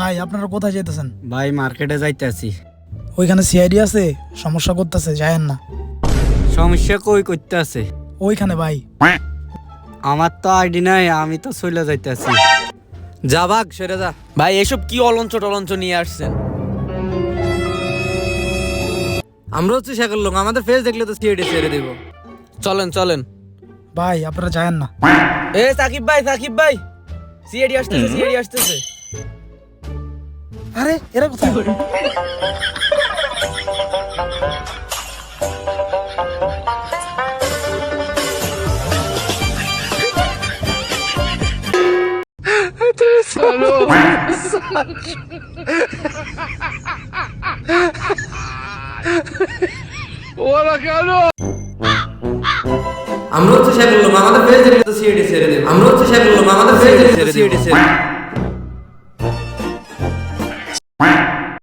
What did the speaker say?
ভাই আপনারা কোথায় যেতেছেন? ভাই মার্কেটে যাইতেছি। ওইখানে সিআইডি আছে, সমস্যা করতেছে, যায়েন না। সমস্যা কই করতে আছে? ওইখানে ভাই। আমার তো আইডি নাই, আমি তো চলে যাইতেছি। যা ভাগ সেরে যা। ভাই এসব কি অলঞ্চ টলঞ্চ নিয়ে আসছেন? আমরা হচ্ছে শেখার লোক, আমাদের ফেস দেখলে তো সিআইডি ছেড়ে দেব। চলেন চলেন। ভাই আপনারা যায়েন না। এ সাকিব ভাই সিআইডি আসতেছে। আরে এরা কোথায়? আমরা হচ্ছে শেখার লোক, আমাদের ফেস দেখলে তো সিআইডি ছেড়ে দেব।